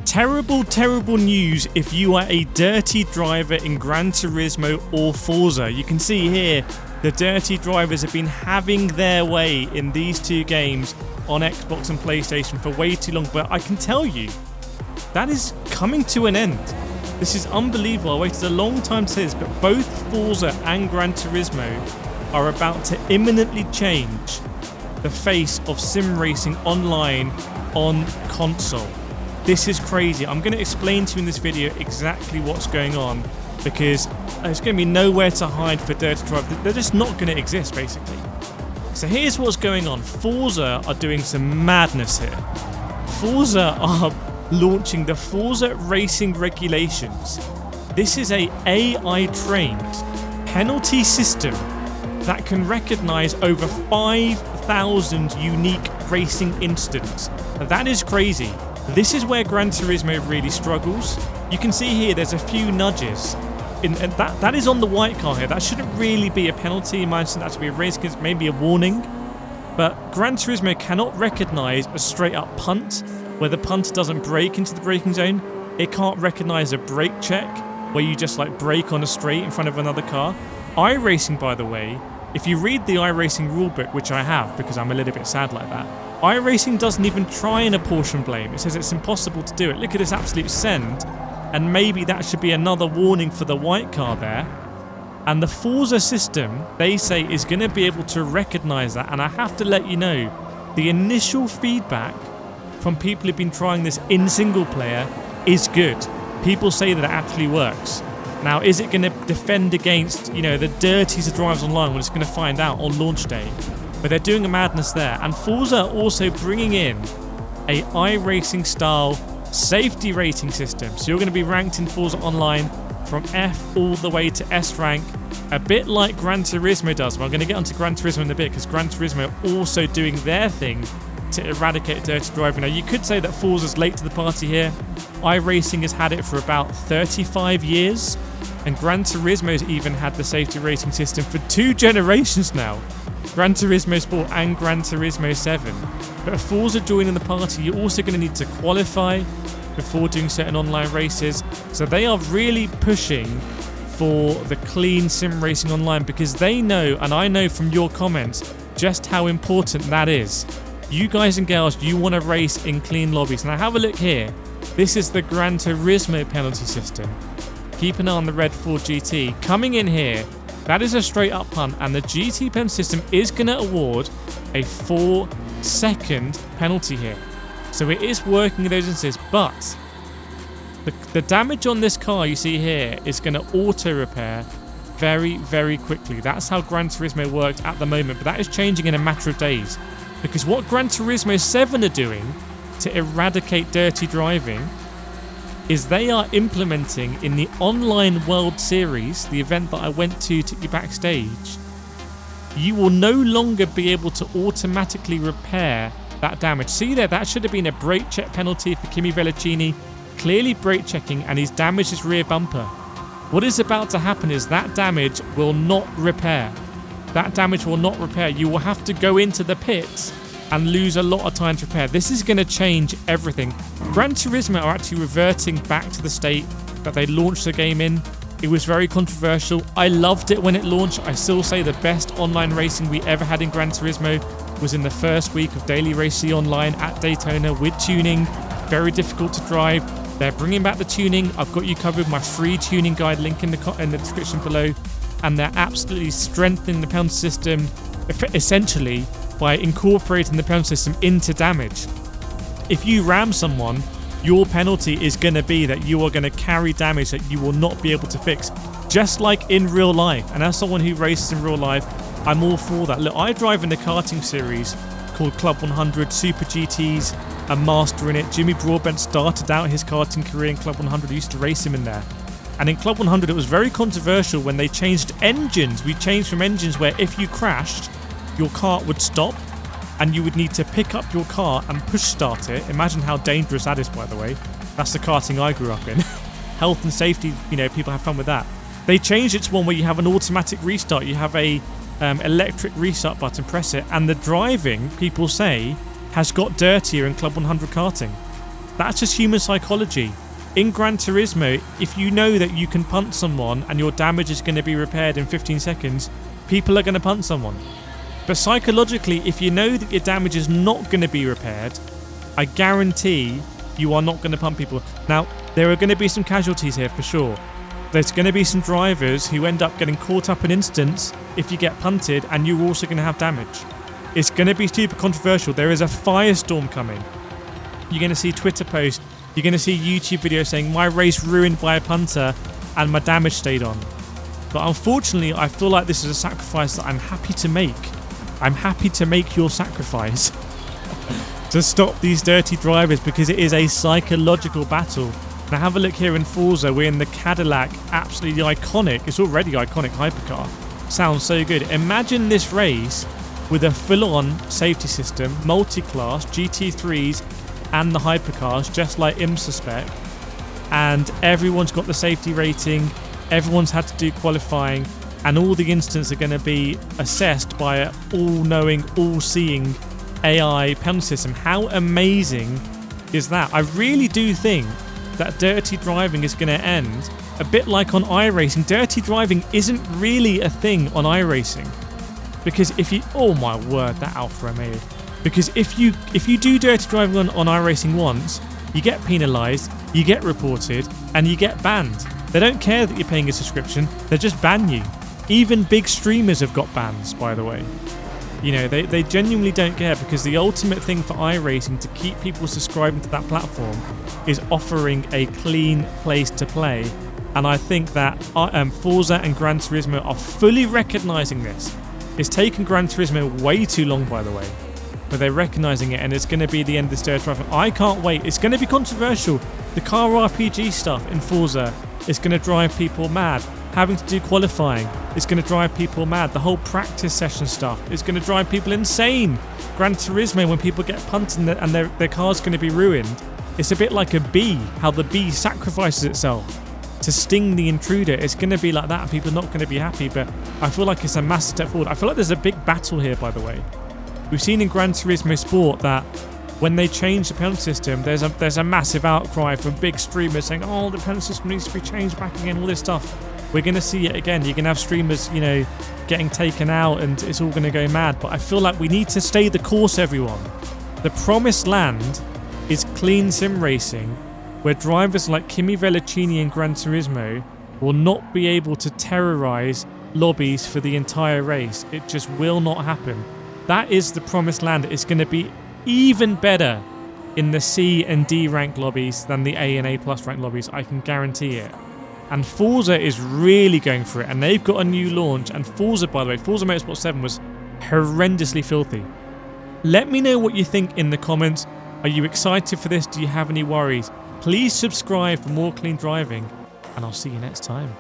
Terrible, terrible news if you are a dirty driver in Gran Turismo or Forza. You can see here the dirty drivers have been having their way in these two games on Xbox and PlayStation for way too long. But I can tell you, that is coming to an end. This is unbelievable. I waited a long time to say this, but both Forza and Gran Turismo are about to imminently change the face of sim racing online on console. This is crazy. I'm going to explain to you in this video exactly what's going on, because there's going to be nowhere to hide for dirty drivers. They're just not going to exist, basically. So here's what's going on. Forza are doing some madness here. Forza are launching the Forza Racing Regulations. This is a AI-trained penalty system that can recognize over 5,000 unique racing incidents. That is crazy. This is where Gran Turismo really struggles. You can see here there's a few nudges. And that is on the white car here. That shouldn't really be a penalty. In my understanding, that should be a race, because maybe a warning. But Gran Turismo cannot recognise a straight up punt where the punter doesn't brake into the braking zone. It can't recognise a brake check where you just like brake on a straight in front of another car. iRacing, by the way, if you read the iRacing rulebook, which I have because I'm a little bit sad like that, iRacing doesn't even try and apportion blame. It says it's impossible to do it. Look at this absolute send. And maybe that should be another warning for the white car there. And the Forza system, they say, is going to be able to recognise that. And I have to let you know, the initial feedback from people who've been trying this in single player is good. People say that it actually works. Now, is it going to defend against, the dirties of drivers online? Well, it's going to find out on launch day. But they're doing a madness there. And Forza are also bringing in a iRacing style safety rating system. So you're going to be ranked in Forza Online from F all the way to S rank, a bit like Gran Turismo does. But I'm going to get onto Gran Turismo in a bit, because Gran Turismo are also doing their thing to eradicate dirty driving. Now, you could say that Forza's late to the party here. iRacing has had it for about 35 years, and Gran Turismo's even had the safety rating system for 2 generations now. Gran Turismo Sport and Gran Turismo 7. But if Forza joining the party, you're also going to need to qualify before doing certain online races. So they are really pushing for the clean sim racing online, because they know, and I know from your comments, just how important that is. You guys and girls, you want to race in clean lobbies. Now have a look here. This is the Gran Turismo penalty system. Keep an eye on the Red 4 GT. Coming in here, that is a straight up punt, and the GT penalty system is going to award a 4-second penalty here. So it is working in those instances, but the damage on this car you see here is going to auto repair very, very quickly. That's how Gran Turismo works at the moment, but that is changing in a matter of days. Because what Gran Turismo 7 are doing to eradicate dirty driving is they are implementing in the online World Series, the event that I went to, took you backstage, you will no longer be able to automatically repair that damage. See there, that should have been a brake check penalty for Kimi Vellicini, clearly brake checking, and he's damaged his rear bumper. What is about to happen is that damage will not repair. That damage will not repair. You will have to go into the pits and lose a lot of time to repair. This is going to change everything. Gran Turismo are actually reverting back to the state that they launched the game in. It was very controversial. I loved it when it launched. I still say the best online racing we ever had in Gran Turismo was in the first week of Daily Racing Online at Daytona with tuning. Very difficult to drive. They're bringing back the tuning. I've got you covered with my free tuning guide, link in the description below. And they're absolutely strengthening the penalty system, essentially, by incorporating the penalty system into damage. If you ram someone, your penalty is going to be that you are going to carry damage that you will not be able to fix, just like in real life. And as someone who races in real life, I'm all for that. Look, I drive in the karting series called Club 100, Super GTs, a master in it. Jimmy Broadbent started out his karting career in Club 100. I used to race him in there. And in Club 100, it was very controversial when they changed engines. We changed from engines where if you crashed, your kart would stop and you would need to pick up your car and push start it. Imagine how dangerous that is, by the way. That's the karting I grew up in. Health and safety, people have fun with that. They changed it to one where you have an automatic restart. You have a electric restart button, press it, and the driving, people say, has got dirtier in Club 100 karting. That's just human psychology. In Gran Turismo, if you know that you can punt someone and your damage is going to be repaired in 15 seconds, people are going to punt someone. But psychologically, if you know that your damage is not going to be repaired, I guarantee you are not going to punt people. Now, there are going to be some casualties here for sure. There's going to be some drivers who end up getting caught up in incidents if you get punted, and you're also going to have damage. It's going to be super controversial. There is a firestorm coming. You're going to see Twitter posts. You're going to see YouTube videos saying, my race ruined by a punter and my damage stayed on. But unfortunately, I feel like this is a sacrifice that I'm happy to make. I'm happy to make your sacrifice to stop these dirty drivers, because it is a psychological battle. Now have a look here in Forza. We're in the Cadillac, absolutely iconic. It's already iconic hypercar. Sounds so good. Imagine this race with a full-on safety system, multi-class, GT3s and the hypercars, just like IMSA spec. And everyone's got the safety rating. Everyone's had to do qualifying. And all the incidents are going to be assessed by an all-knowing, all-seeing AI penalty system. How amazing is that? I really do think that dirty driving is going to end a bit like on iRacing. Dirty driving isn't really a thing on iRacing, because if you, oh my word, that Alfa Romeo, because if you do dirty driving on iRacing once, you get penalised, you get reported, and you get banned. They don't care that you're paying a subscription, they just ban you. Even big streamers have got bans, by the way. You know, they genuinely don't care, because the ultimate thing for iRacing to keep people subscribing to that platform is offering a clean place to play. And I think that Forza and Gran Turismo are fully recognising this. It's taken Gran Turismo way too long, by the way, but they're recognising it, and it's going to be the end of this dirty driving. I can't wait. It's going to be controversial. The car RPG stuff in Forza is going to drive people mad. Having to do qualifying is going to drive people mad. The whole practice session stuff is going to drive people insane. Gran Turismo, when people get punted and their car's going to be ruined, it's a bit like a bee, how the bee sacrifices itself to sting the intruder. It's going to be like that, and people are not going to be happy. But I feel like it's a massive step forward. I feel like there's a big battle here, by the way. We've seen in Gran Turismo Sport that when they change the penalty system, there's a massive outcry from big streamers saying, oh, the penalty system needs to be changed back again, all this stuff. We're going to see it again. You're going to have streamers, you know, getting taken out, and it's all going to go mad. But I feel like we need to stay the course, everyone. The promised land is clean sim racing, where drivers like Kimi Vellicini and Gran Turismo will not be able to terrorize lobbies for the entire race. It just will not happen. That is the promised land. It's going to be even better in the C and D rank lobbies than the A and A plus rank lobbies. I can guarantee it. And Forza is really going for it, and they've got a new launch. And Forza, by the way, Forza Motorsport 7 was horrendously filthy. Let me know what you think in the comments. Are you excited for this? Do you have any worries? Please subscribe for more clean driving, and I'll see you next time.